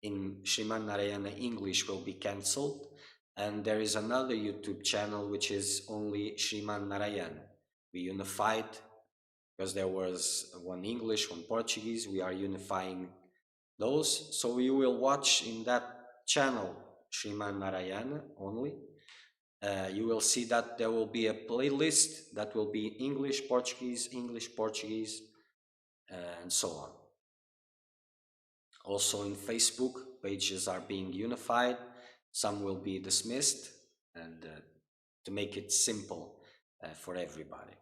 in Sriman Narayana English will be cancelled, and there is another YouTube channel which is only Sriman Narayana. We unified because there was one English, one Portuguese. We are unifying those, so you will watch in that channel Sriman Narayana only. You will see that there will be a playlist that will be English, Portuguese, English, Portuguese, and so on. Also in Facebook, pages are being unified. Some will be dismissed, and to make it simple for everybody.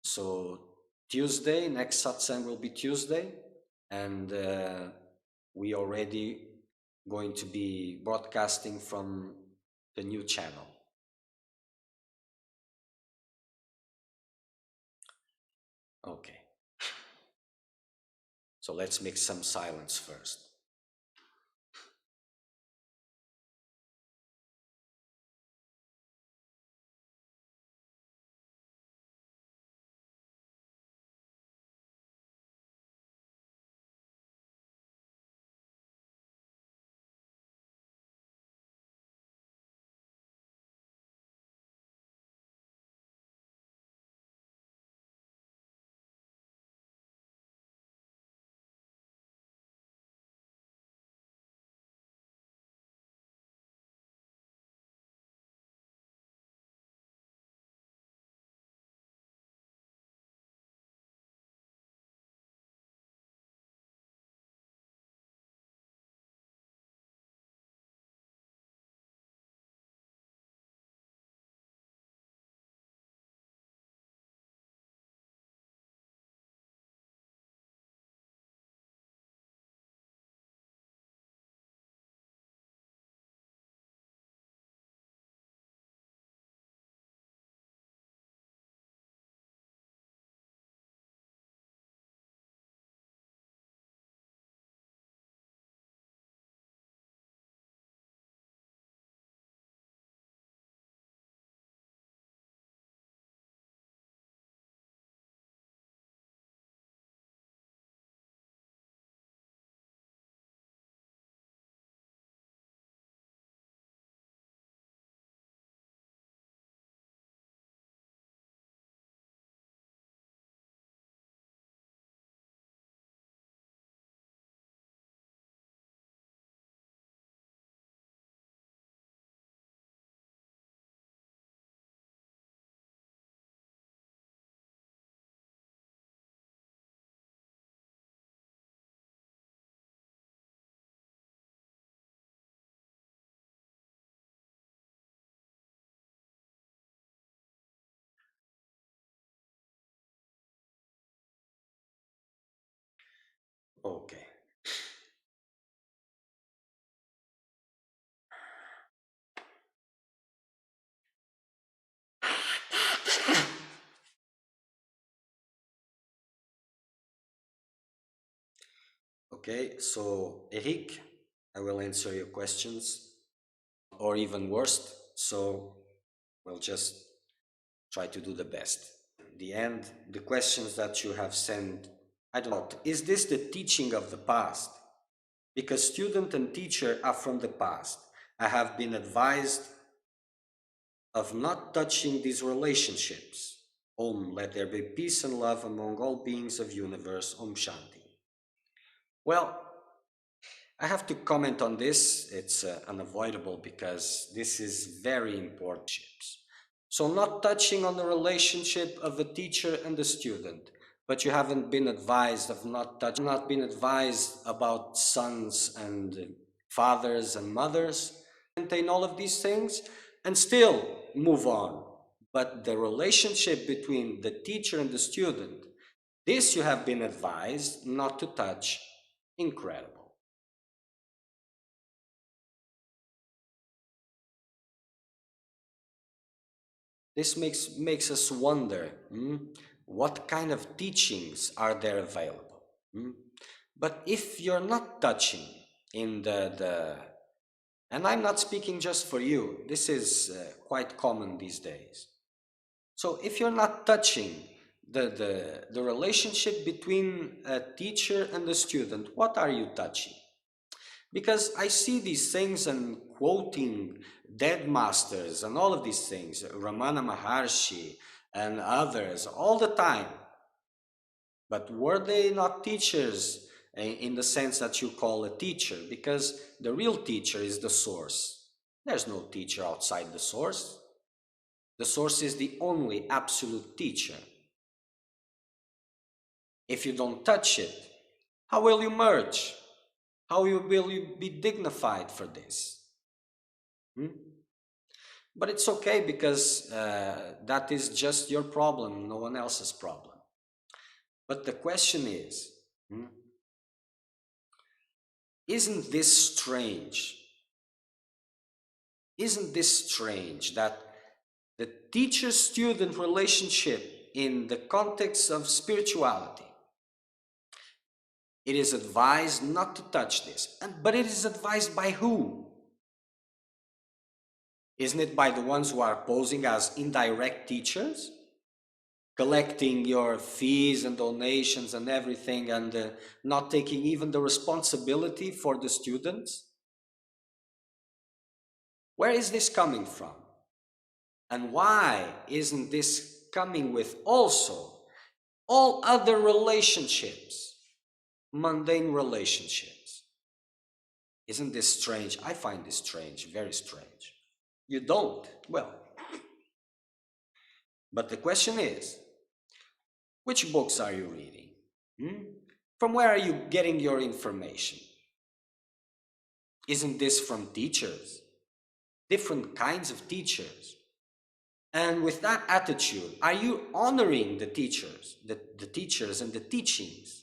So Tuesday, next satsang will be Tuesday, and we already going to be broadcasting from the new channel. Okay. So let's make some silence first. Okay. Okay, so Eric, I will answer your questions, or even worse, so we'll just try to do the best. In the end, the questions that you have sent, I don't know, is this the teaching of the past? Because student and teacher are from the past. I have been advised of not touching these relationships. Om, let there be peace and love among all beings of universe. Om Shanti. Well, I have to comment on this. It's unavoidable because this is very important. So not touching on the relationship of the teacher and the student, but you haven't been advised of not touching, not been advised about sons and fathers and mothers, maintain all of these things and still move on. But the relationship between the teacher and the student, this you have been advised not to touch. Incredible. This makes us wonder, what kind of teachings are there available? But if you're not touching in and I'm not speaking just for you, this is quite common these days. So if you're not touching the relationship between a teacher and a student, what are you touching? Because I see these things and quoting dead masters and all of these things, Ramana Maharshi and others, all the time. But were they not teachers in the sense that you call a teacher? Because the real teacher is the source. There's no teacher outside the source. The source is the only absolute teacher. If you don't touch it, how will you merge? How will you be dignified for this? Hmm? But it's okay because that is just your problem, no one else's problem. But the question is, hmm, isn't this strange? Isn't this strange that the teacher-student relationship in the context of spirituality, it is advised not to touch this, but it is advised by who? Isn't it by the ones who are posing as indirect teachers? Collecting your fees and donations and everything and not taking even the responsibility for the students? Where is this coming from? And why isn't this coming with also all other relationships, mundane relationships? Isn't this strange? I find this strange, very strange. You don't? Well, but the question is, which books are you reading? Hmm? From where are you getting your information? Isn't this from teachers? Different kinds of teachers. And with that attitude, are you honoring the teachers, the teachers and the teachings?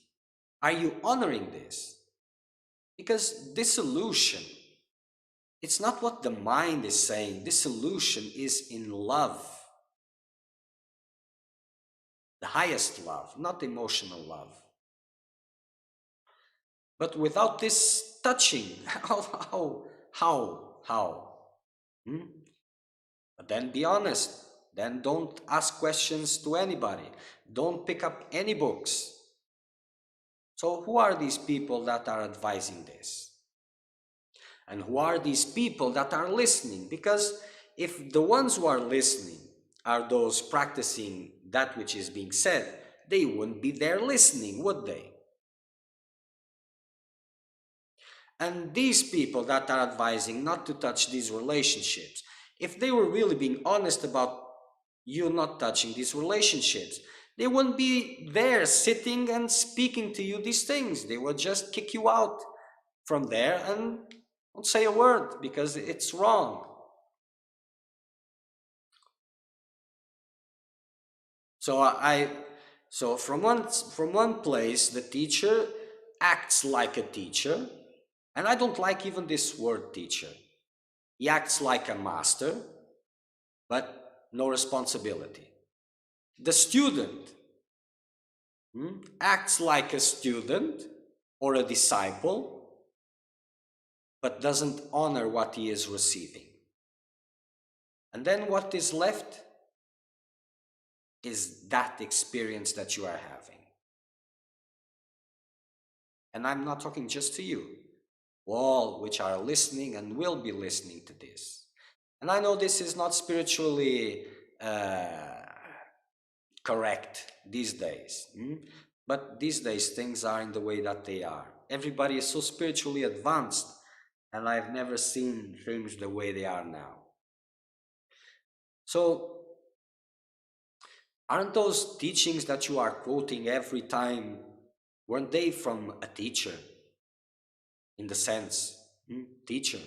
Are you honoring this? Because dissolution, it's not what the mind is saying. Dissolution is in love. The highest love, not emotional love. But without this touching, how? Hmm? But then be honest. Then don't ask questions to anybody. Don't pick up any books. So who are these people that are advising this? And who are these people that are listening? Because if the ones who are listening are those practicing that which is being said, they wouldn't be there listening, would they? And these people that are advising not to touch these relationships, if they were really being honest about you not touching these relationships, they wouldn't be there sitting and speaking to you these things. They would just kick you out from there and don't say a word because it's wrong. So from one place, the teacher acts like a teacher, and I don't like even this word teacher. He acts like a master, but no responsibility. The student acts like a student or a disciple, but doesn't honor what he is receiving. And then what is left is that experience that you are having. And I'm not talking just to you, all which are listening and will be listening to this. And I know this is not spiritually correct these days, but these days things are in the way that they are. Everybody is so spiritually advanced, and I've never seen things the way they are now. So, aren't those teachings that you are quoting every time, weren't they from a teacher? In the sense, teacher.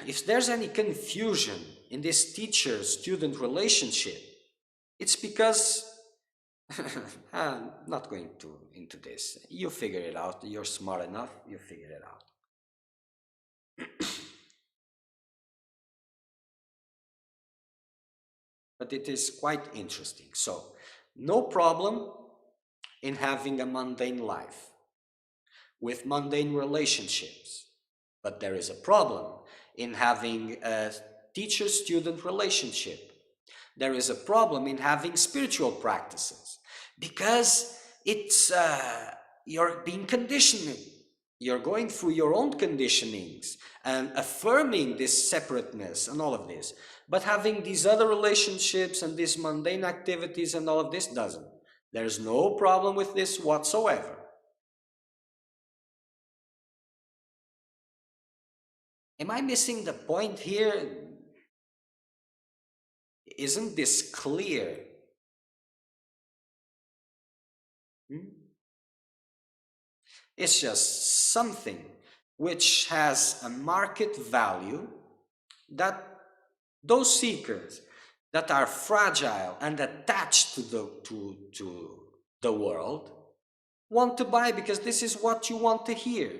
If there's any confusion in this teacher-student relationship, it's because I'm not going into this. You figure it out. You're smart enough. You figure it out. But it is quite interesting. So, no problem in having a mundane life with mundane relationships. But there is a problem in having a teacher-student relationship there is a problem in having spiritual practices because it's you're being conditioned. You're going through your own conditionings and affirming this separateness and all of this. But having these other relationships and these mundane activities and all of this doesn't. There's no problem with this whatsoever. Am I missing the point here? Isn't this clear? Hmm? It's just something which has a market value that those seekers that are fragile and attached to the world want to buy because this is what you want to hear.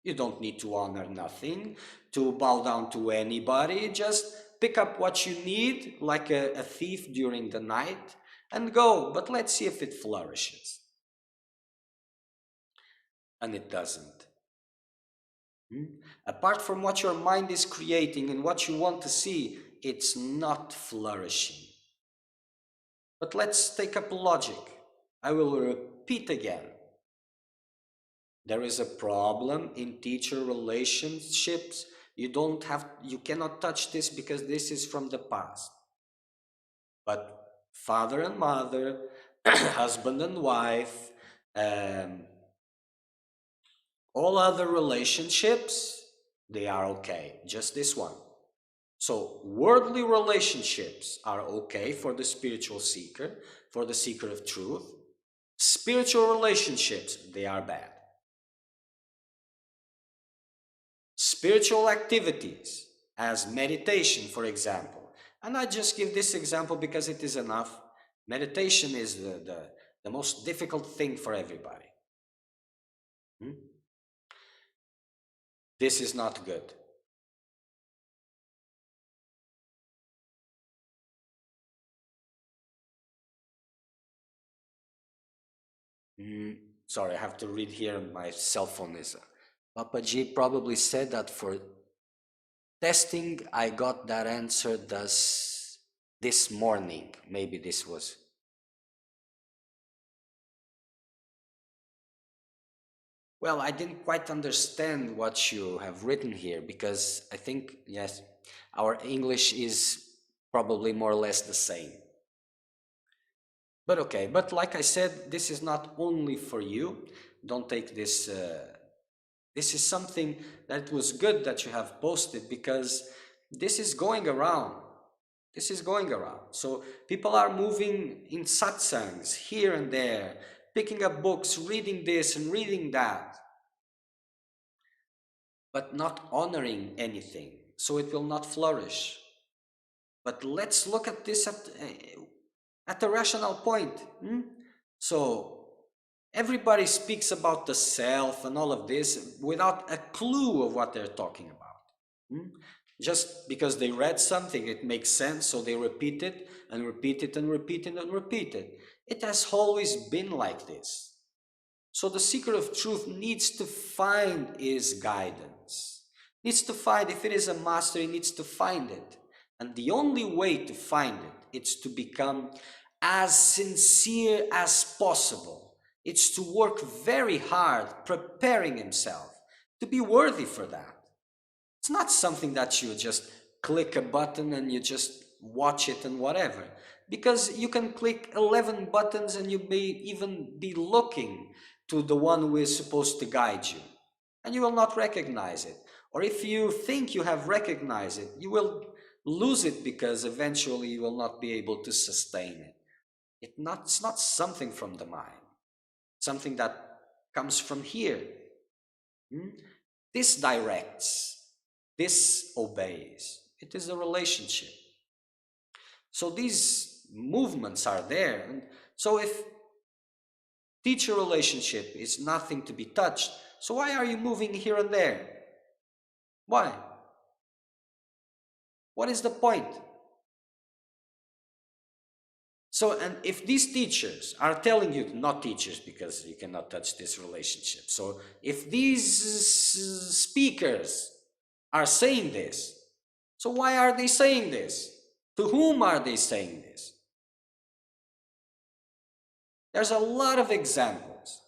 You don't need to honor nothing, to bow down to anybody. Just pick up what you need like a thief during the night and go. But let's see if it flourishes. And it doesn't. Apart from what your mind is creating and what you want to see, it's not flourishing. But let's take up logic. I will repeat again. There is a problem in teacher relationships. You cannot touch this because this is from the past. But father and mother, husband and wife, um, all other relationships, they are okay. Just this one. So worldly relationships are okay for the spiritual seeker, for the seeker of truth. Spiritual relationships, they are bad. Spiritual activities, as meditation, for example. And I just give this example because it is enough. Meditation is the most difficult thing for everybody. This is not good. Sorry, I have to read here. My cell phone is. Papa G probably said that for testing, I got that answer this morning. Maybe this was. Well, I didn't quite understand what you have written here because I think, yes, our English is probably more or less the same. But okay, but like I said, this is not only for you. Don't take this. This is something that was good that you have posted because this is going around. This is going around. So people are moving in satsangs here and there, picking up books, reading this and reading that, but not honoring anything. So it will not flourish. But let's look at this at a rational point. So everybody speaks about the self and all of this without a clue of what they're talking about. Just because they read something, it makes sense, so they repeat it and repeat it and repeat it and repeat it. It has always been like this. So the seeker of truth needs to find his guidance. Needs to find, if it is a master, he needs to find it. And the only way to find it is to become as sincere as possible. It's to work very hard preparing himself to be worthy for that. It's not something that you just click a button and you just watch it and whatever. Because you can click 11 buttons and you may even be looking to the one who is supposed to guide you. And you will not recognize it. Or if you think you have recognized it, you will lose it because eventually you will not be able to sustain it. It's not something from the mind. Something that comes from here. This directs. This obeys. It is a relationship. So these movements are there. And so if teacher relationship is nothing to be touched, so why are you moving here and there? Why? What is the point? So, and if these teachers are telling you, not teachers because you cannot touch this relationship. So if these speakers are saying this, so why are they saying this? To whom are they saying this? There's a lot of examples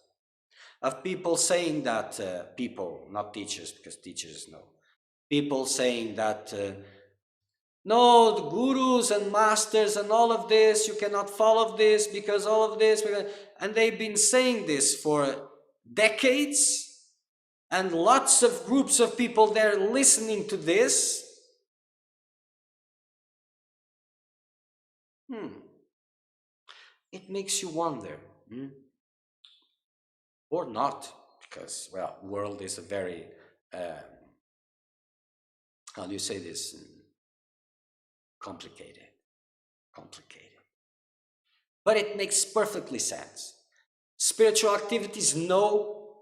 of people saying that, people, not teachers, because teachers know, people saying that, no, the gurus and masters and all of this, you cannot follow this because all of this, and they've been saying this for decades, and lots of groups of people there listening to this. It makes you wonder, or not, because, well, world is a very, uh, how do you say this? Complicated, complicated. But it makes perfectly sense. Spiritual activities, no,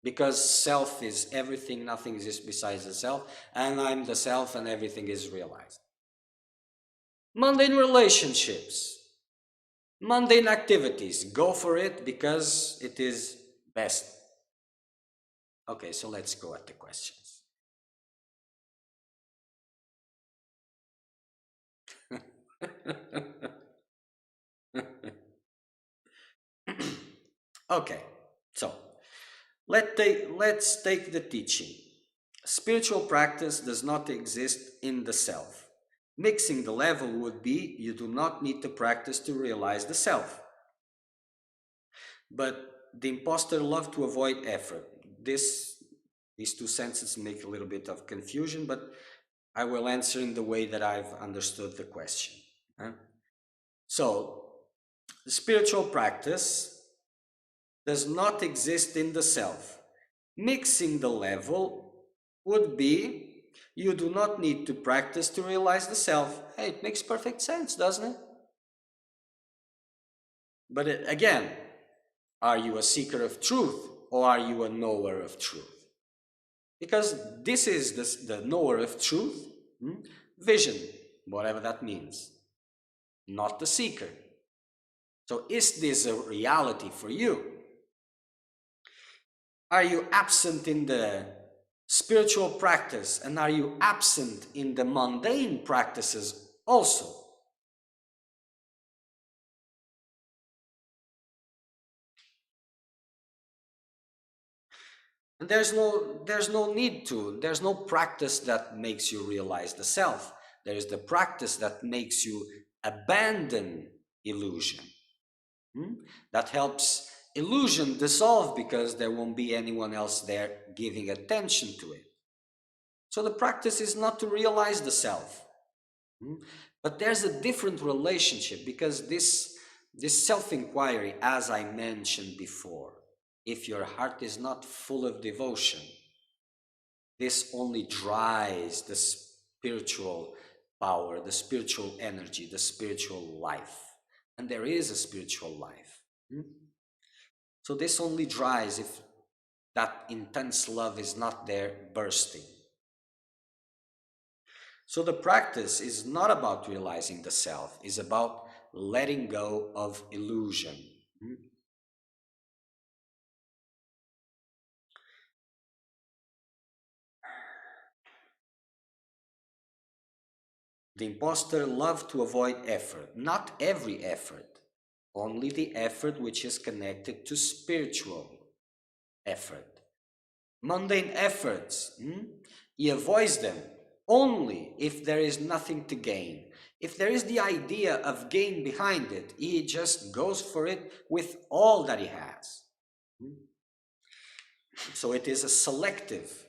because self is everything, nothing exists besides the self, and I'm the self and everything is realized. Mundane relationships, mundane activities, go for it because it is best. Okay, so let's go at the questions. Okay, so let's take the teaching. Spiritual practice does not exist in the self. Mixing the level would be you do not need to practice to realize the self. But the imposter love to avoid effort. These two sentences make a little bit of confusion, but I will answer in the way that I've understood the question. So, the spiritual practice does not exist in the self. Mixing the level would be you do not need to practice to realize the self. Hey, it makes perfect sense, doesn't it? But again, are you a seeker of truth or are you a knower of truth? Because this is the knower of truth, vision, whatever that means, not the seeker. So is this a reality for you? Are you absent in the spiritual practice and are you absent in the mundane practices also? And there's no need to, there's no practice that makes you realize the self. There is the practice that makes you abandon illusion. That helps illusion dissolve because there won't be anyone else there giving attention to it. So the practice is not to realize the self. But there's a different relationship because this self-inquiry, as I mentioned before, if your heart is not full of devotion, this only dries the spiritual power, the spiritual energy, the spiritual life. And there is a spiritual life. So this only dries if that intense love is not there bursting. So the practice is not about realizing the self, it's about letting go of illusion. The imposter loves to avoid effort, not every effort, only the effort which is connected to spiritual effort. Mundane efforts, he avoids them only if there is nothing to gain. If there is the idea of gain behind it, he just goes for it with all that he has. So it is a selective.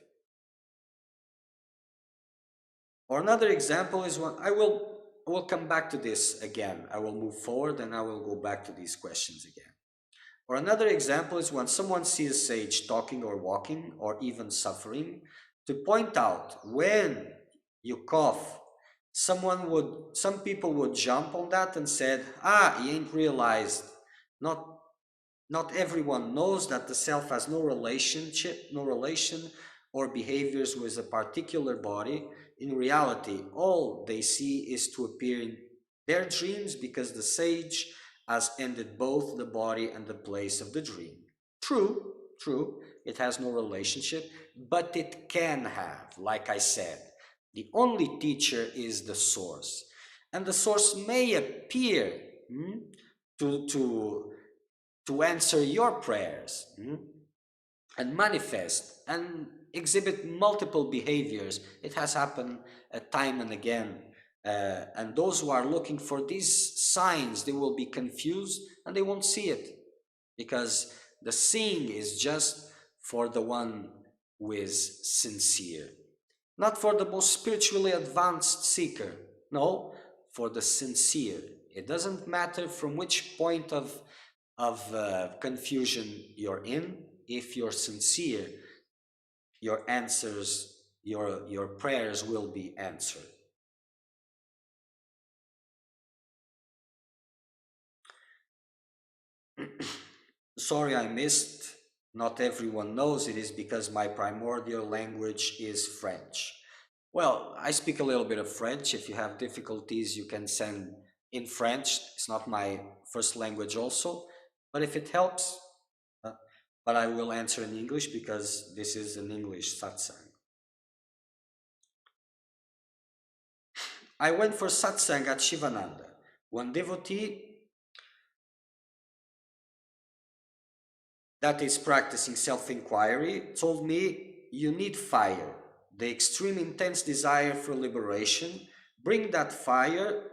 Or another example is one, I will come back to this again. I will move forward and I will go back to these questions again. Or another example is when someone sees a sage talking or walking or even suffering, to point out when you cough, some people would jump on that and said, he ain't realized. Not Not everyone knows that the self has no relationship, no relation or behaviors with a particular body. In reality, all they see is to appear in their dreams because the sage has ended both the body and the place of the dream. True, it has no relationship, but it can have, like I said. The only teacher is the source. And the source may appear to, to, to answer your prayers and manifest and exhibit multiple behaviors. It has happened time and again. And those who are looking for these signs, they will be confused and they won't see it, because the seeing is just for the one who is sincere, not for the most spiritually advanced seeker. No, for the sincere. It doesn't matter from which point of confusion you're in. If you're sincere, your answers, your prayers will be answered. Sorry, I missed. Not everyone knows it is because my primordial language is French. Well, I speak a little bit of French. If you have difficulties, you can send in French. It's not my first language also, but if it helps, uh, but I will answer in English because this is an English satsang. I went for satsang at Shivananda. One devotee that is practicing self-inquiry told me, you need fire, the extreme intense desire for liberation. Bring that fire,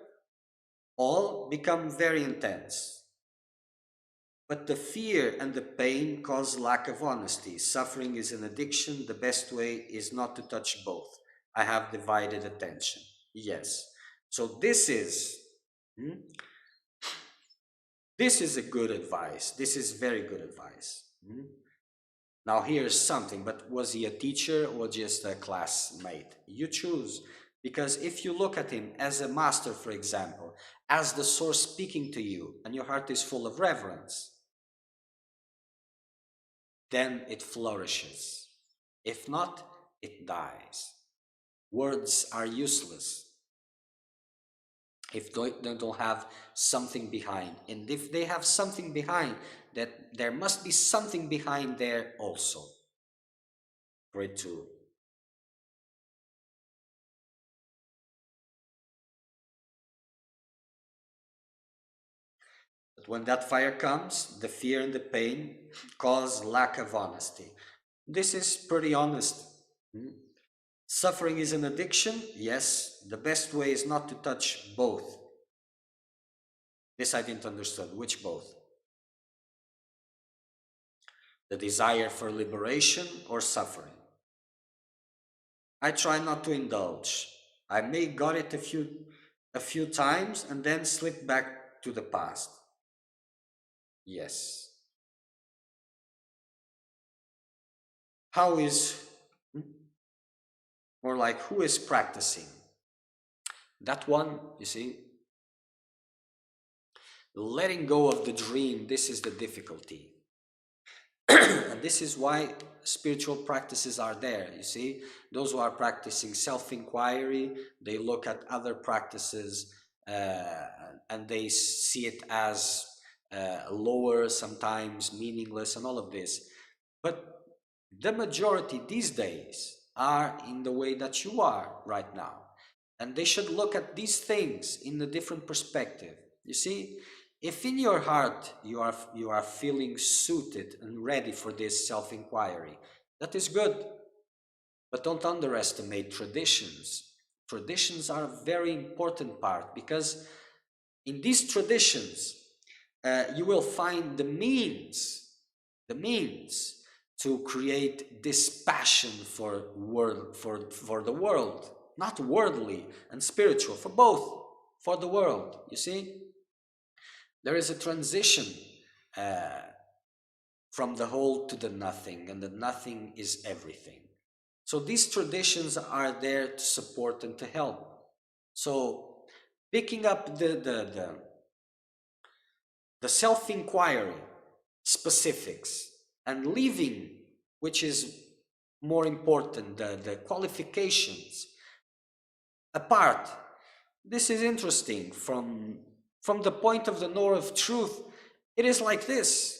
all become very intense. But the fear and the pain cause lack of honesty. Suffering is an addiction. The best way is not to touch both. I have divided attention. Yes. So hmm, this is a good advice. This is very good advice. Now here's something, but was he a teacher or just a classmate? You choose. Because if you look at him as a master, for example, as the source speaking to you, and your heart is full of reverence, then it flourishes. If not, it dies. Words are useless if they don't have something behind. And if they have something behind, that there must be something behind there also for it to. But when that fire comes, the fear and the pain cause lack of honesty. This is pretty honest. Hmm? Suffering is an addiction? Yes. The best way is not to touch both. This I didn't understand. Which both? The desire for liberation or suffering? I try not to indulge. I may got it a few times and then slip back to the past. Yes. How is, or like who is practicing? That one, you see, letting go of the dream, this is the difficulty. And this is why spiritual practices are there. You see, those who are practicing self-inquiry, they look at other practices and they see it as lower, sometimes meaningless, and all of this. But the majority these days are in the way that you are right now. And they should look at these things in a different perspective. You see, if in your heart you are feeling suited and ready for this self-inquiry, that is good. But don't underestimate traditions. Traditions are a very important part, because in these traditions you will find the means to create this passion for the world, not worldly and spiritual, for both, for the world. You see, there is a transition uh, from the whole to the nothing, and the nothing is everything. So these traditions are there to support and to help. So picking up the self-inquiry specifics and leaving, which is more important, the qualifications apart. This is interesting from the point of the knower of truth. It is like this,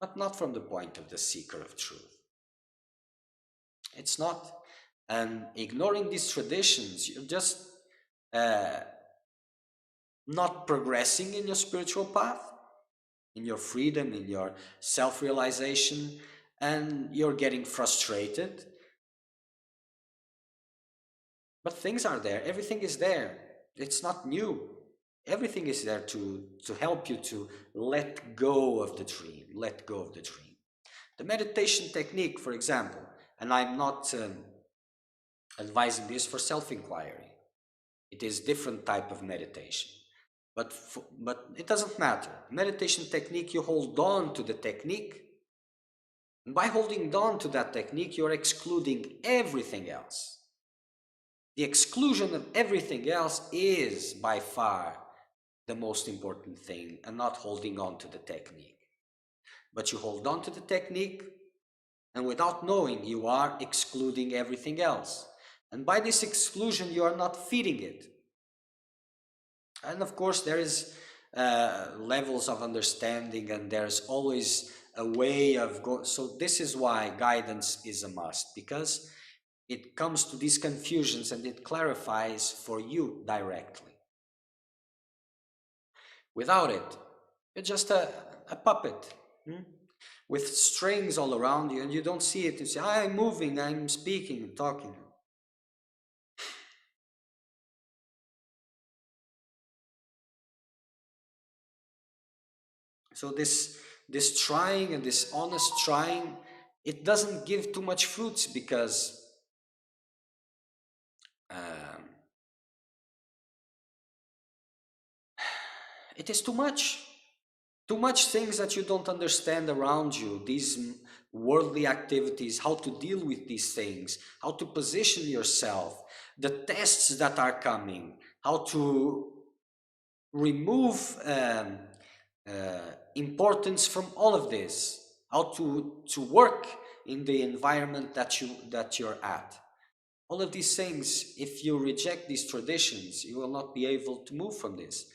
but not from the point of the seeker of truth. It's not. And ignoring these traditions, you're just not progressing in your spiritual path, in your freedom, in your self-realization, and you're getting frustrated. But things are there, everything is there. It's not new. Everything is there to help you to let go of the dream, let go of the dream. The meditation technique, for example, and I'm not advising this for self-inquiry. It is different type of meditation. But it doesn't matter. Meditation technique, you hold on to the technique. And by holding on to that technique, you're excluding everything else. The exclusion of everything else is by far the most important thing, and not holding on to the technique. But you hold on to the technique, and without knowing, you are excluding everything else. And by this exclusion, you are not feeding it. And of course, there is levels of understanding, and there's always a way of go. So this is why guidance is a must, because it comes to these confusions and it clarifies for you directly. Without it, you're just a puppet with strings all around you, and you don't see it. You say, I'm moving, I'm speaking and talking. So this trying and this honest trying, it doesn't give too much fruits, because um, it is too much. Too much things that you don't understand around you, these worldly activities, how to deal with these things, how to position yourself, the tests that are coming, how to remove importance from all of this, how to work in the environment that you're at. All of these things, if you reject these traditions, you will not be able to move from this.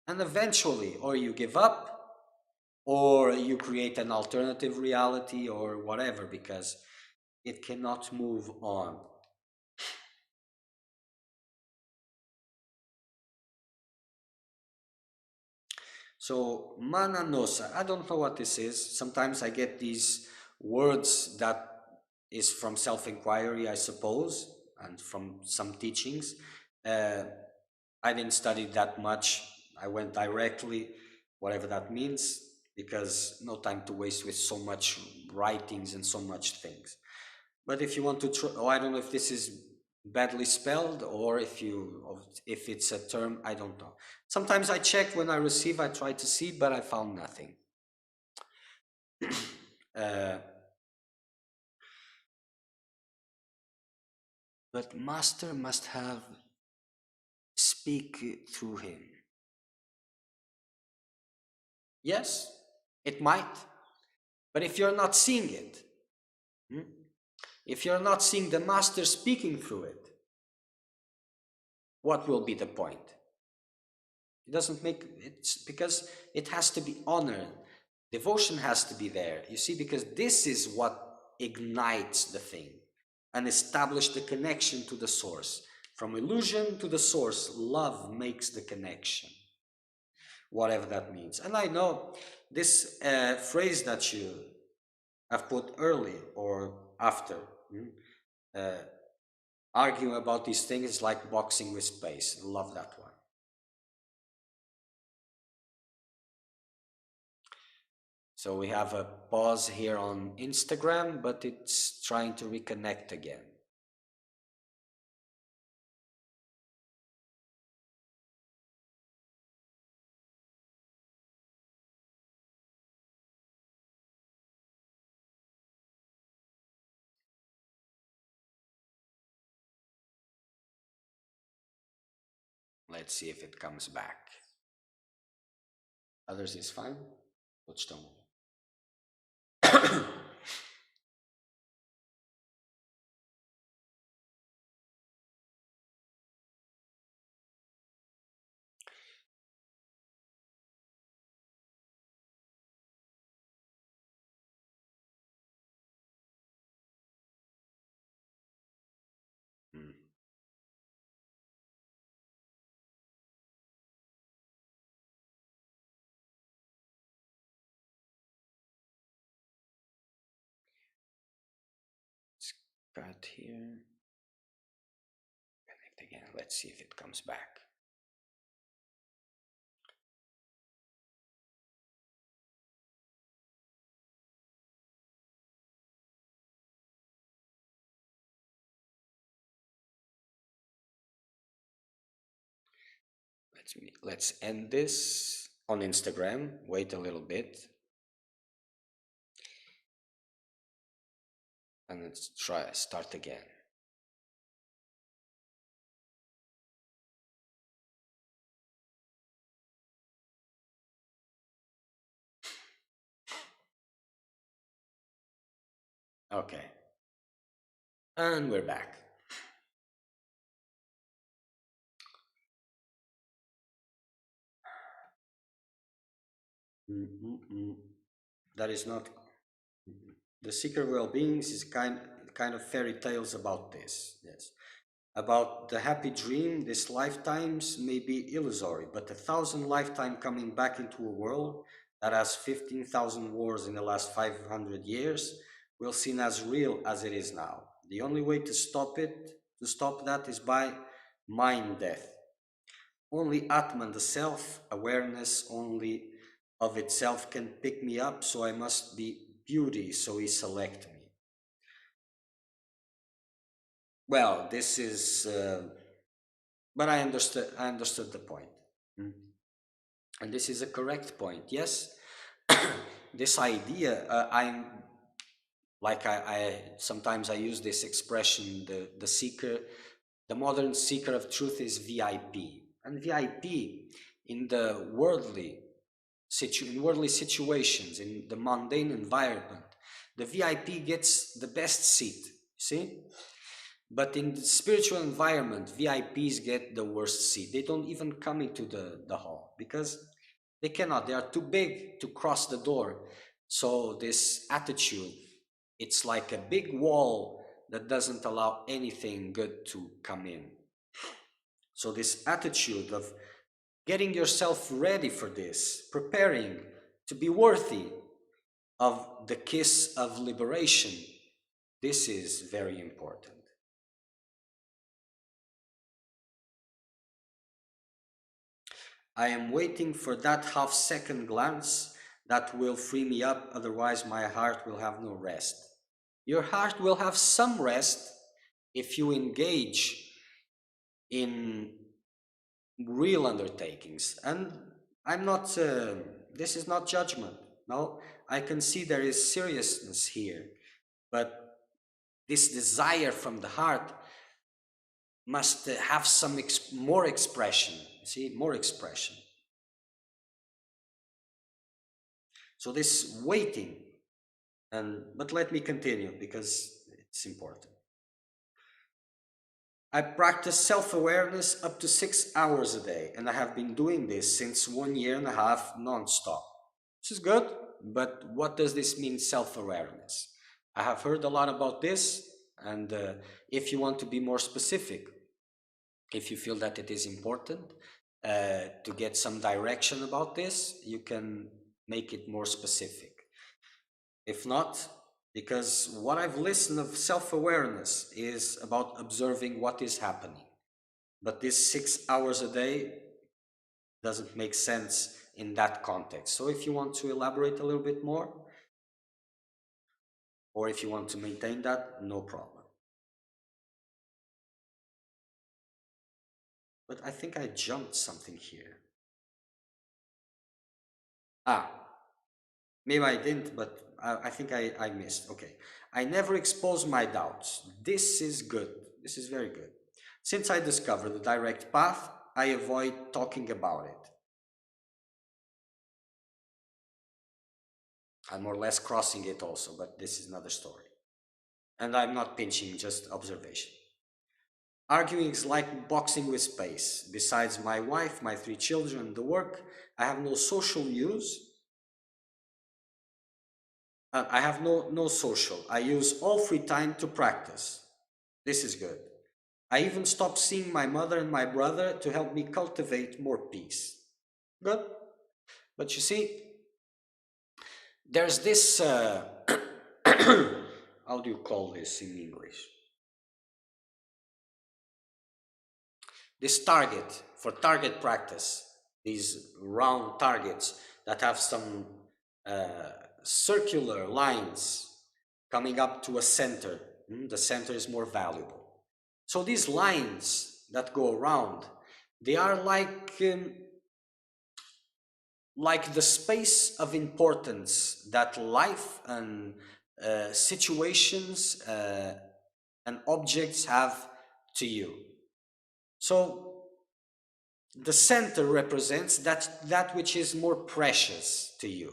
And eventually, or you give up, or you create an alternative reality, or whatever, because it cannot move on. So mananosa, I don't know what this is. Sometimes I get these words that is from self-inquiry, I suppose, and from some teachings. uh, I didn't study that much. I went directly, whatever that means, because no time to waste with so much writings and so much things. But if you want to try, oh, I don't know if this is badly spelled, or if it's a term, I don't know. Sometimes I check when I receive, I try to see, but I found nothing. uh, but master must have speak through him. Yes, it might, but if you're not seeing it, hmm, if you're not seeing the master speaking through it, what will be the point? It doesn't make it's because it has to be honored. Devotion has to be there. You see, because this is what ignites the thing and establish the connection to the source. From illusion to the source, love makes the connection, whatever that means. And I know this phrase that you have put early or after, uh, arguing about these things is like boxing with space. Love that one. So we have a pause here on Instagram, but it's trying to reconnect again. Let's see if it comes back. Others is fine? Todos estão. Hmm. cut here. Connect again. Let's see if it comes back. Let's end this on Instagram. Wait a little bit. And let's try start again. Okay. And we're back. That is not the seeker well-beings is kind of fairy tales about this. Yes. About the happy dream, this lifetimes may be illusory, but 1,000 lifetime coming back into a world that has 15,000 wars in the last 500 years will seem as real as it is now. The only way to stop that is by mind death. Only Atman, the self, awareness only of itself can pick me up, so I must be beauty, so he select me. Well, this is, but I understood the point. Mm. And this is a correct point. Yes, this idea, I sometimes I use this expression, the seeker, the modern seeker of truth is VIP. And VIP in the in worldly situations, in the mundane environment, the VIP gets the best seat, see? But in the spiritual environment, VIPs get the worst seat. They don't even come into the hall because they cannot. They are too big to cross the door. So this attitude, it's like a big wall that doesn't allow anything good to come in. So this attitude of getting yourself ready for this, preparing to be worthy of the kiss of liberation, this is very important. I am waiting for that half-second glance that will free me up, otherwise my heart will have no rest. Your heart will have some rest if you engage in real undertakings. And I'm not, this is not judgment. No, I can see there is seriousness here, but this desire from the heart must have some more expression, see, more expression. So this waiting, but let me continue because it's important. I practice self-awareness up to 6 hours a day, and I have been doing this since 1.5 years non-stop. This is good, but what does this mean, self-awareness? I have heard a lot about this, and if you want to be more specific, if you feel that it is important to get some direction about this, you can make it more specific. If not, because what I've listened of self-awareness is about observing what is happening. But this 6 hours a day doesn't make sense in that context. So if you want to elaborate a little bit more, or if you want to maintain that, no problem. But I think I jumped something here. Maybe I didn't, but I think I missed. Okay. I never expose my doubts. This is good. This is very good. Since I discovered the direct path, I avoid talking about it. I'm more or less crossing it also, but this is another story. And I'm not pinching, just observation. Arguing is like boxing with space. Besides my wife, my 3 children, the work, I have no social use. I have no social. I use all free time to practice. This is good. I even stopped seeing my mother and my brother to help me cultivate more peace. Good. But you see, there's this, how do you call this in English? This target, for target practice, these round targets that have some uh, circular lines coming up to a center. The center is more valuable. So these lines that go around, they are like the space of importance that life and situations and objects have to you. So the center represents that which is more precious to you,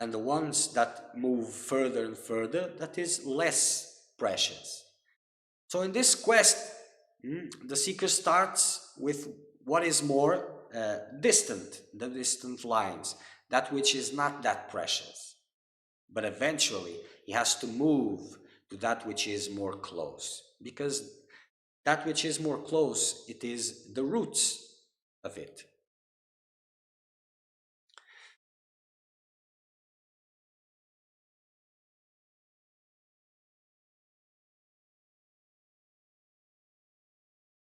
and the ones that move further and further, that is less precious. So in this quest, the seeker starts with what is more distant, the distant lines, that which is not that precious. But eventually, he has to move to that which is more close, because that which is more close, it is the roots of it.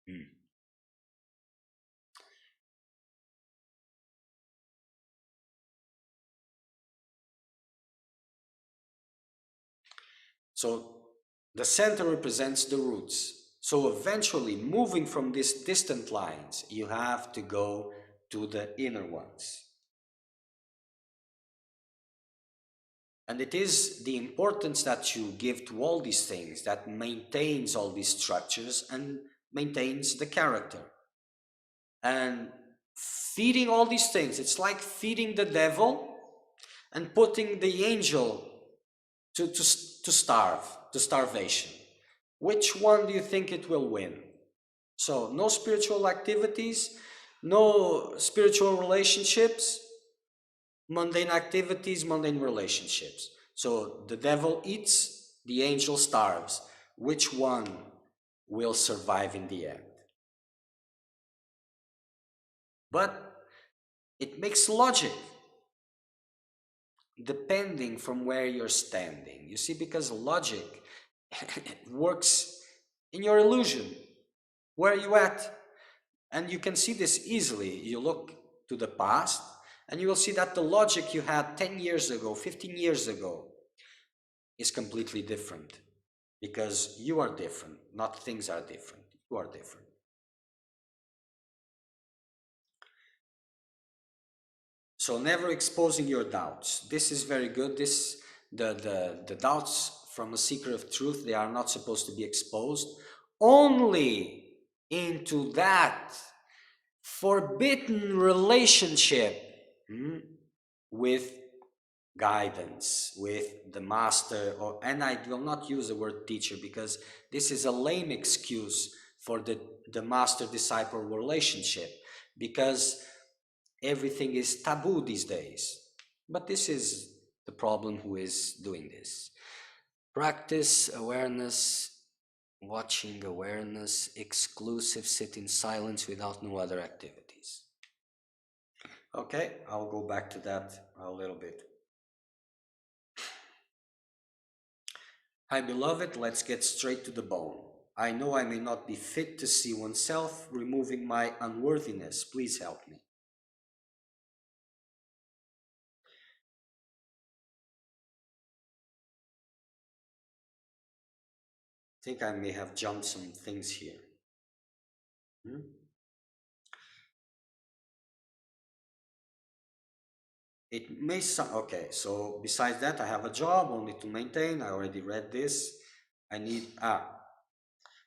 Mm. So the center represents the roots. So eventually, moving from these distant lines, you have to go to the inner ones. And it is the importance that you give to all these things that maintains all these structures and maintains the character. And feeding all these things, it's like feeding the devil and putting the angel to starve, to starvation. Which one do you think it will win? So, no spiritual activities, no spiritual relationships, mundane activities, mundane relationships. So, the devil eats, the angel starves. Which one will survive in the end? But it makes logic depending from where you're standing. You see, because logic works in your illusion. Where are you at? And you can see this easily. You look to the past and you will see that the logic you had 10 years ago, 15 years ago is completely different, because you are different, not things are different. You are different. So never exposing your doubts. This is very good. The doubts from a seeker of truth, they are not supposed to be exposed. Only into that forbidden relationship with guidance, with the master, and I will not use the word teacher, because this is a lame excuse for the master disciple relationship, because everything is taboo these days. But this is the problem who is doing this. Practice awareness, watching awareness, exclusive, sit in silence without no other activities. Okay, I'll go back to that a little bit. Hi, beloved, let's get straight to the bone. I know I may not be fit to see oneself, removing my unworthiness. Please help me. I think I may have jumped some things here. Hmm? It may sound okay. So, besides that, I have a job only to maintain. I already read this. I need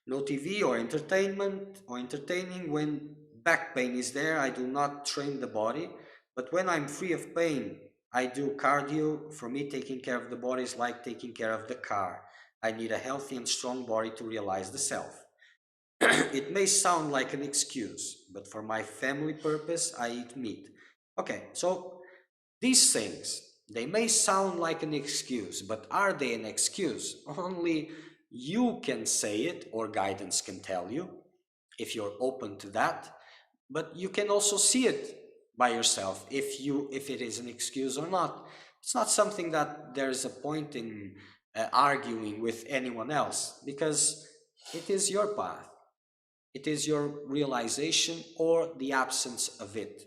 no TV or entertainment or entertaining. When back pain is there, I do not train the body. But when I'm free of pain, I do cardio. For me, taking care of the body is like taking care of the car. I need a healthy and strong body to realize the self. It may sound like an excuse, but for my family purpose, I eat meat. Okay, so these things, they may sound like an excuse, but are they an excuse? Only you can say it, or guidance can tell you, if you're open to that. But you can also see it by yourself if it is an excuse or not. It's not something that there's a point in arguing with anyone else, because it is your path. It is your realization or the absence of it.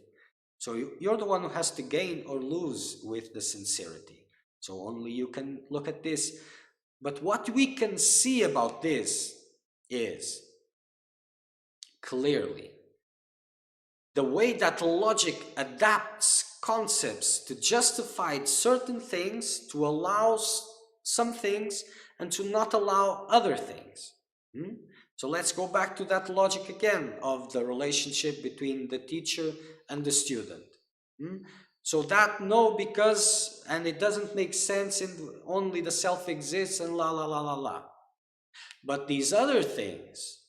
So you're the one who has to gain or lose with the sincerity. So only you can look at this. But what we can see about this is clearly the way that logic adapts concepts to justify certain things, to allow some things, and to not allow other things. So let's go back to that logic again of the relationship between the teacher and the student. So that no, because, and it doesn't make sense, and only the self exists, and la la la la la. But these other things,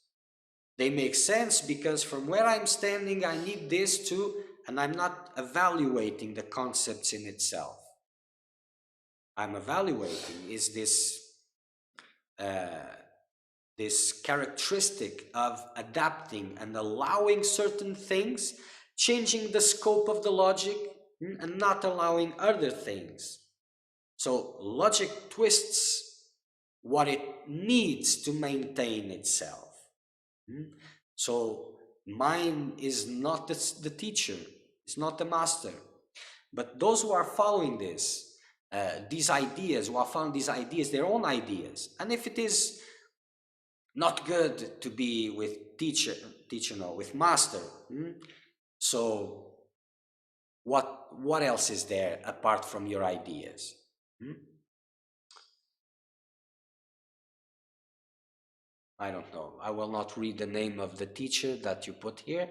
they make sense because from where I'm standing, I need this too, and I'm not evaluating the concepts in itself. I'm evaluating is this characteristic of adapting and allowing certain things, changing the scope of the logic, and not allowing other things. So logic twists what it needs to maintain itself. So mind is not the teacher, it's not the master, but those who are following this, these ideas, who are following these ideas, their own ideas. And if it is not good to be with teacher no, with master, so what else is there apart from your ideas? I don't know. I will not read the name of the teacher that you put here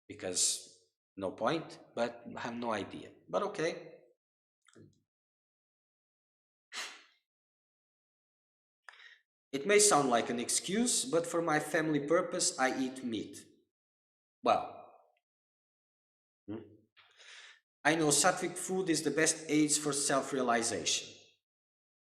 because no point, but I have no idea. But okay. It may sound like an excuse, but for my family purpose, I eat meat. Well, I know sattvic food is the best aids for self-realization.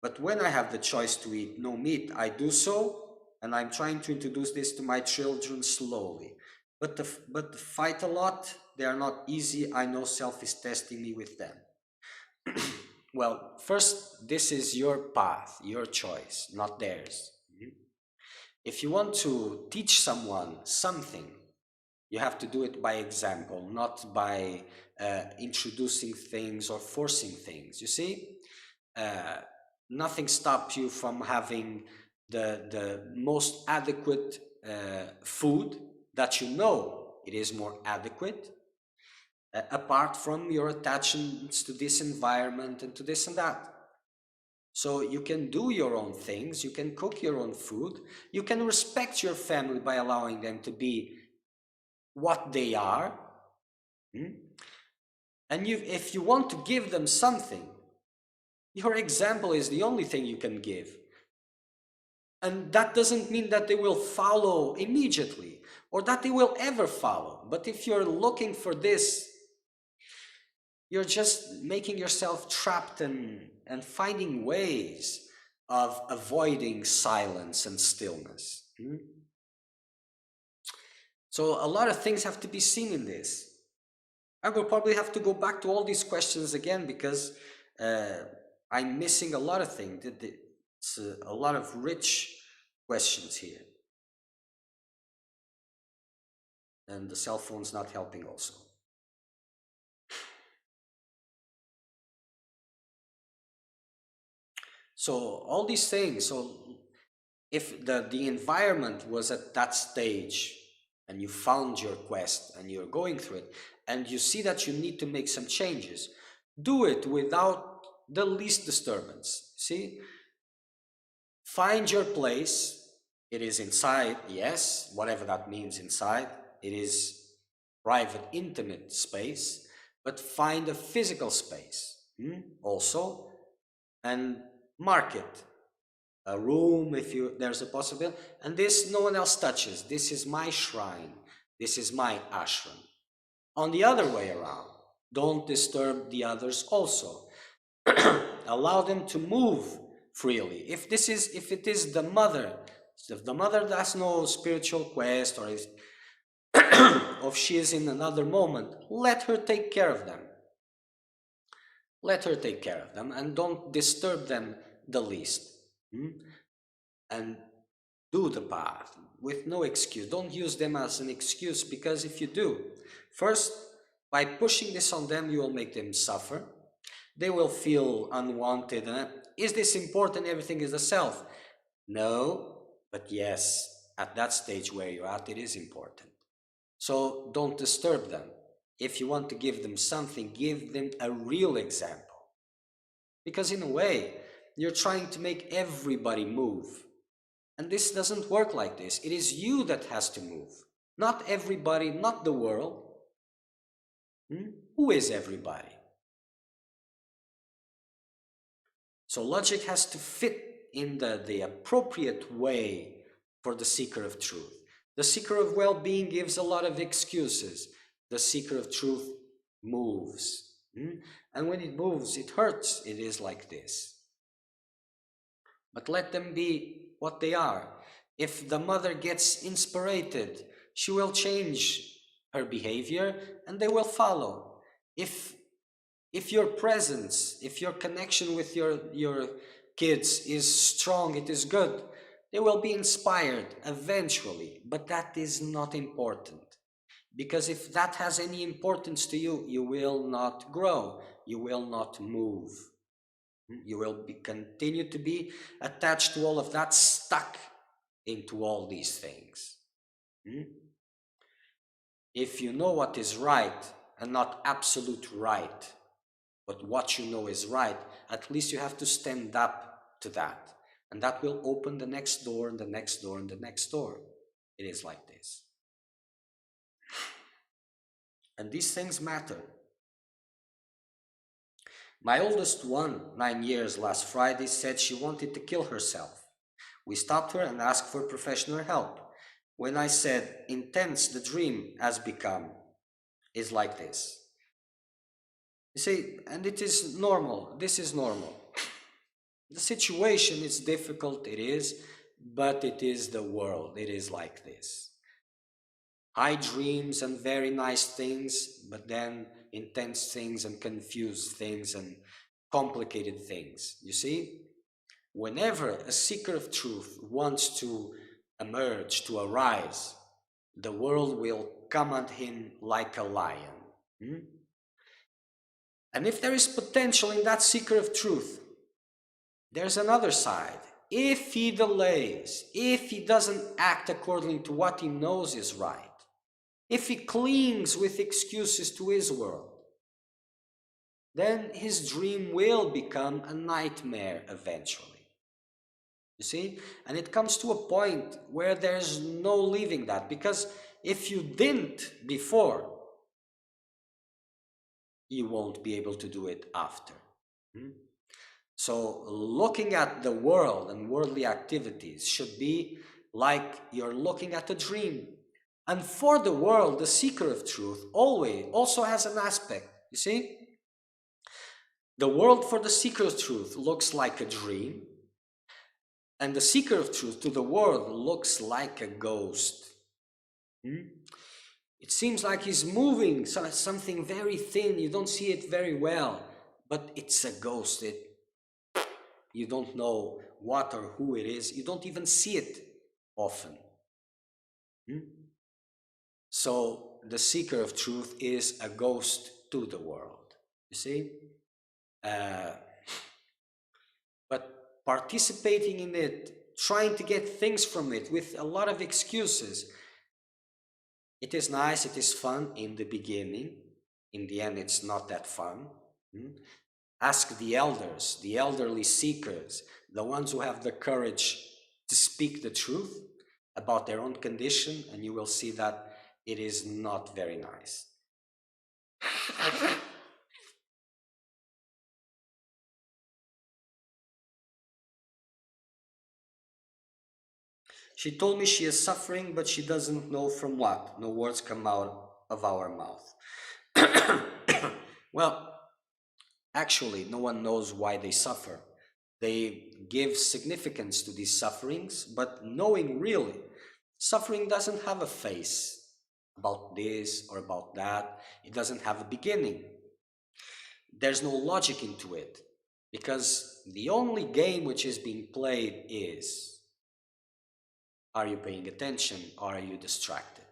But when I have the choice to eat no meat, I do so, and I'm trying to introduce this to my children slowly. But the fight a lot, they are not easy. I know self is testing me with them. Well, first, this is your path, your choice, not theirs. If you want to teach someone something, you have to do it by example, not by introducing things or forcing things. You see, nothing stops you from having the most adequate food that you know it is more adequate, apart from your attachments to this environment and to this and that. So you can do your own things, you can cook your own food, you can respect your family by allowing them to be what they are. And if you want to give them something, your example is the only thing you can give. And that doesn't mean that they will follow immediately or that they will ever follow. But if you're looking for this, you're just making yourself trapped and finding ways of avoiding silence and stillness. So a lot of things have to be seen in this. I will probably have to go back to all these questions again because I'm missing a lot of things. It's a lot of rich questions here. And the cell phone's not helping also. So all these things, so if the environment was at that stage and you found your quest and you're going through it and you see that you need to make some changes, do it without the least disturbance. See, find your place. It is inside, yes, whatever that means inside. It is private, intimate space, but find a physical space also, and mark it. A room, if there's a possibility, and this no one else touches. This is my shrine. This is my ashram. On the other way around, don't disturb the others also. Allow them to move freely. If it is the mother, if the mother has no spiritual quest or if she is in another moment, let her take care of them. Let her take care of them and don't disturb them the least. And Do the path with no excuse. Don't use them as an excuse, because if you do, first, by pushing this on them, you will make them suffer. They will feel unwanted. Is this important? Everything is the self. No, but yes, at that stage where you're at, it is important. So don't disturb them. If you want to give them something, give them a real example. Because in a way, you're trying to make everybody move. And this doesn't work like this. It is you that has to move. Not everybody, not the world. Who is everybody? So logic has to fit in the appropriate way for the seeker of truth. The seeker of well-being gives a lot of excuses. The seeker of truth moves. And when it moves, it hurts. It is like this. But let them be what they are. If the mother gets inspired, she will change her behavior and they will follow. If your presence, if your connection with your kids is strong, it is good, they will be inspired eventually, but that is not important. Because if that has any importance to you, you will not grow, you will not move. You will continue to be attached to all of that, stuck into all these things. If you know what is right, and not absolute right, but what you know is right, at least you have to stand up to that. And that will open the next door, and the next door, and the next door. It is like this. And these things matter. My oldest one, 9 years, last Friday, said she wanted to kill herself. We stopped her and asked for professional help. When I said, intense the dream has become, is like this. You see, and it is normal. This is normal. The situation is difficult, it is, but it is the world. It is like this. High dreams and very nice things, but then intense things and confused things and complicated things. You see? Whenever a seeker of truth wants to emerge, to arise, the world will come at him like a lion. And if there is potential in that seeker of truth, there's another side. If he delays, if he doesn't act according to what he knows is right, if he clings with excuses to his world, then his dream will become a nightmare eventually. You see? And it comes to a point where there's no leaving that, because if you didn't before, you won't be able to do it after. So looking at the world and worldly activities should be like you're looking at a dream. And for the world, the seeker of truth always also has an aspect. You see? The world for the seeker of truth looks like a dream, and the seeker of truth to the world looks like a ghost. It seems like he's moving, something very thin, you don't see it very well, but it's a ghost. You don't know what or who it is, you don't even see it often. So the seeker of truth is a ghost to the world, you see? But participating in it, trying to get things from it with a lot of excuses, it is nice, it is fun in the beginning. In the end, it's not that fun. Ask the elders, the elderly seekers, the ones who have the courage to speak the truth about their own condition, and you will see that it is not very nice. She told me she is suffering, but she doesn't know from what. No words come out of our mouth. Well, actually, no one knows why they suffer. They give significance to these sufferings, but knowing really, suffering doesn't have a face about this or about that. It doesn't have a beginning. There's no logic into it, because the only game which is being played is Are you paying attention or are you distracted?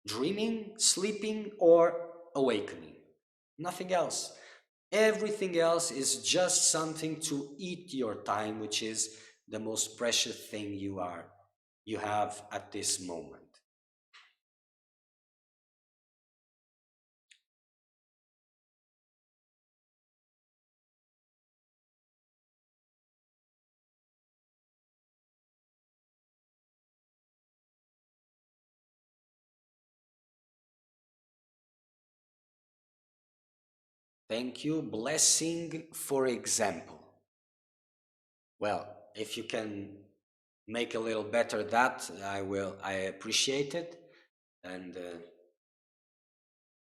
Dreaming, sleeping, or awakening? Nothing else. Everything else is just something to eat your time, which is the most precious thing you have at this moment. Thank you. Blessing, for example. Well, if you can make a little better that, I appreciate it. And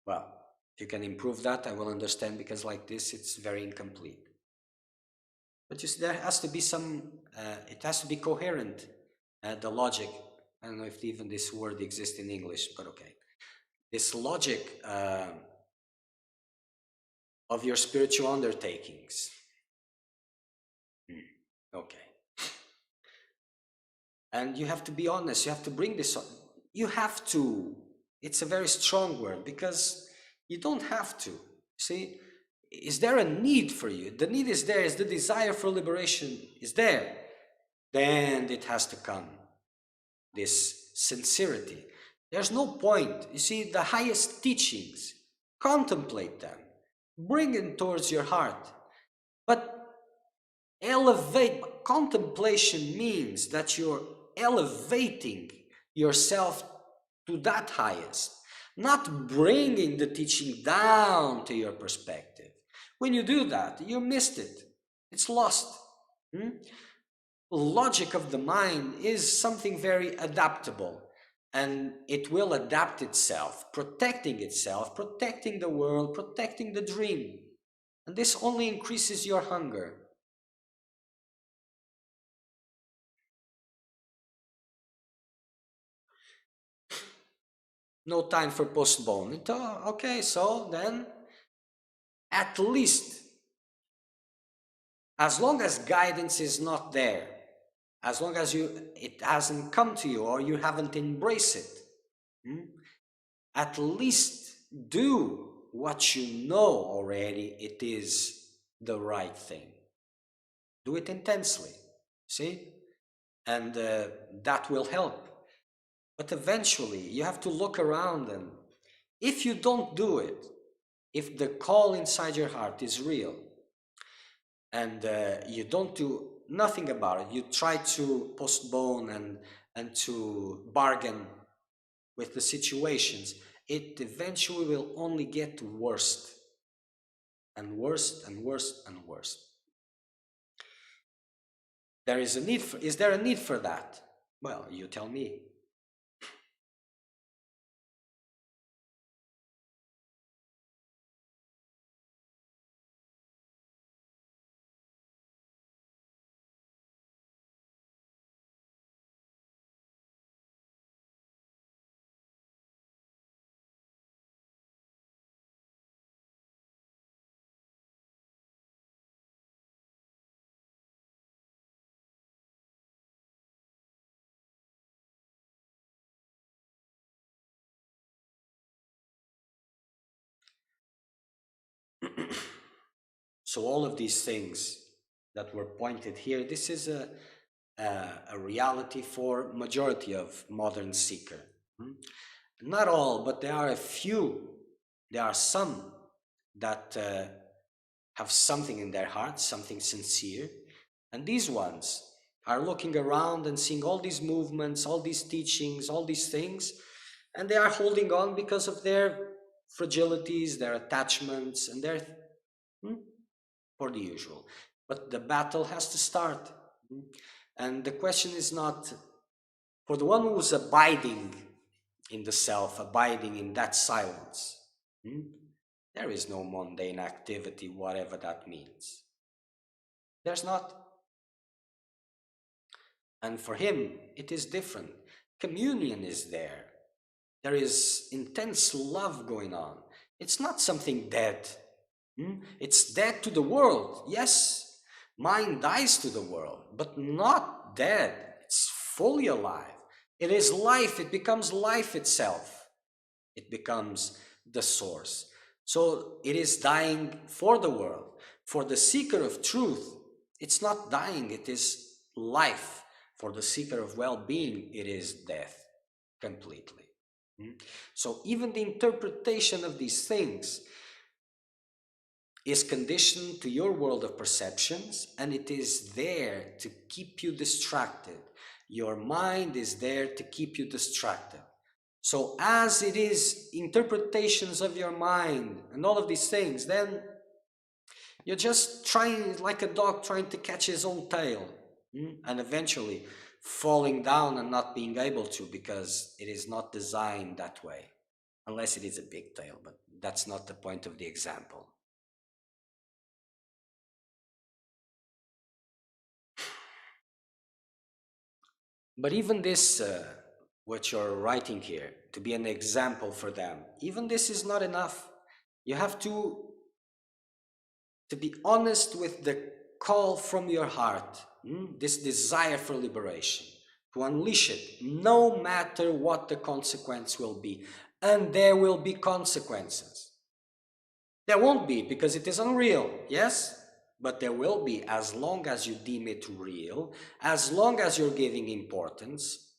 well, if you can improve that, I will understand, because like this, it's very incomplete. But you see, there has to be some, it has to be coherent, the logic. I don't know if even this word exists in English, but okay. This logic of your spiritual undertakings. Okay. And you have to be honest, you have to bring this on. You have to. It's a very strong word, because you don't have to. See, is there a need for you? The need is there, is the desire for liberation is there. Then it has to come. This sincerity. There's no point. You see, the highest teachings, contemplate them, bring them towards your heart. But contemplation means that you're elevating yourself to that highest, not bringing the teaching down to your perspective. When you do that, you missed it. It's lost. Logic of the mind is something very adaptable, and it will adapt itself, protecting the world, protecting the dream. And this only increases your hunger. No time for postponement. Oh, okay, so then at least, as long as guidance is not there, as long as it hasn't come to you or you haven't embraced it, at least do what you know already it is the right thing. Do it intensely, see? And that will help. But eventually you have to look around, and if you don't do it, if the call inside your heart is real, and you don't do nothing about it, you try to postpone and to bargain with the situations, it eventually will only get worse and worse and worse and worse. There is a need for, is there a need for that? Well, you tell me. So all of these things that were pointed here, this is a reality for majority of modern seeker. Not all, but there are a few, there are some that have something in their hearts, something sincere, and these ones are looking around and seeing all these movements, all these teachings, all these things, and they are holding on because of their fragilities, their attachments, and their for the usual. But the battle has to start. And the question is not for the one who's abiding in the self, abiding in that silence. There is no mundane activity, whatever that means. There's not. And for him, it is different. Communion is there. There is intense love going on. It's not something dead. It's dead to the world, yes, Mind dies to the world, but not dead. It's fully alive. It is life. It becomes life itself. It becomes the source. So it is dying for the world. For the seeker of truth, it's not dying, it is life. For the seeker of well-being, it is death completely. So even the interpretation of these things is conditioned to your world of perceptions, and it is there to keep you distracted. Your mind is there to keep you distracted. So as it is interpretations of your mind and all of these things, then you're just trying, like a dog trying to catch his own tail, and eventually falling down and not being able to, because it is not designed that way, unless it is a big tail, but that's not the point of the example. But even this, what you're writing here, to be an example for them, even this is not enough. You have to be honest with the call from your heart, this desire for liberation, to unleash it, no matter what the consequence will be. And there will be consequences. There won't be, because it is unreal, yes? But there will be, as long as you deem it real, as long as you're giving importance,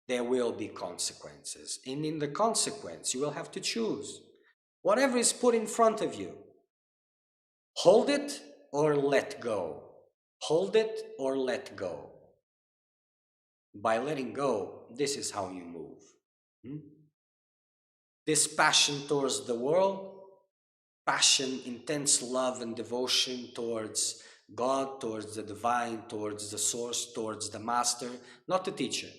there will be consequences. And in the consequence, you will have to choose. Whatever is put in front of you, hold it or let go. Hold it or let go. By letting go, this is how you move. This passion towards the world, passion, intense love and devotion towards God, towards the divine, towards the source, towards the master, not the teacher.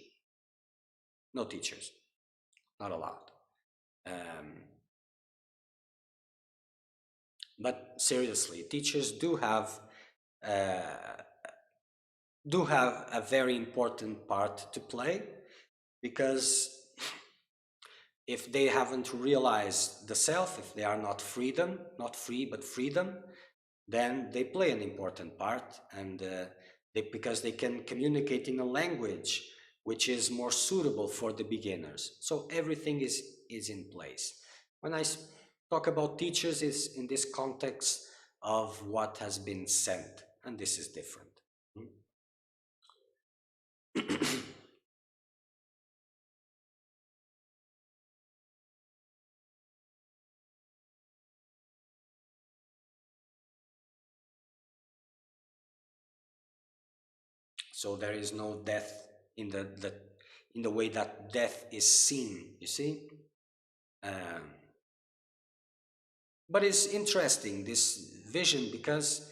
No teachers, not allowed. But seriously, teachers uh, do have a very important part to play, because if they haven't realized the self, if they are not freedom, not free but freedom, then they play an important part, and because they can communicate in a language which is more suitable for the beginners. So everything is in place. When I talk about teachers, is in this context of what has been sent, and this is different. So there is no death in the way that death is seen, you see. Um, but it's interesting, this vision, because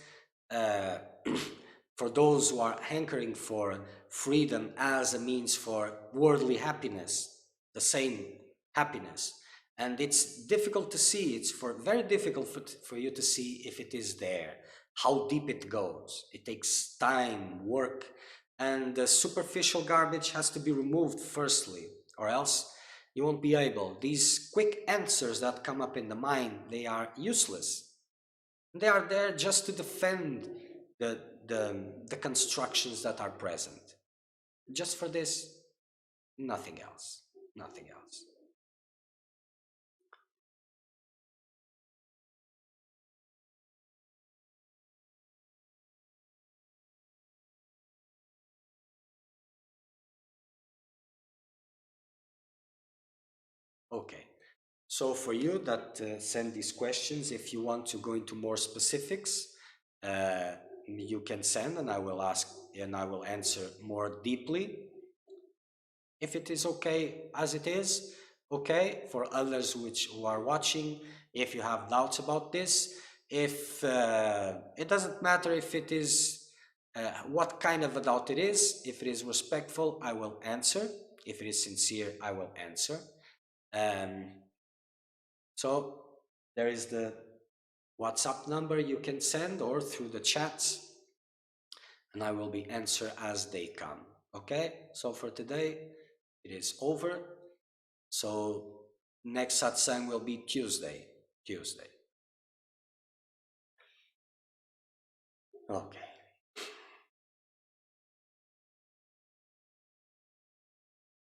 uh, for those who are hankering for freedom as a means for worldly happiness, the same happiness, and it's difficult to see, it's very difficult for you to see if it is there, how deep it goes. It takes time, work, and the superficial garbage has to be removed firstly, or else you won't be able. These quick answers that come up in the mind, they are useless. They are there just to defend the, the constructions that are present. Just for this, nothing else. Nothing else. Okay. So for you that send these questions, if you want to go into more specifics, you can send, and I will ask, and I will answer more deeply. If it is okay as it is, okay. For others who are watching, if you have doubts about this, if it doesn't matter if it is what kind of a doubt it is, if it is respectful, I will answer. If it is sincere, I will answer. Um, so there is the WhatsApp number you can send, or through the chats, and I will be answer as they come. Okay, so for today it is over. So next satsang will be Tuesday. Okay.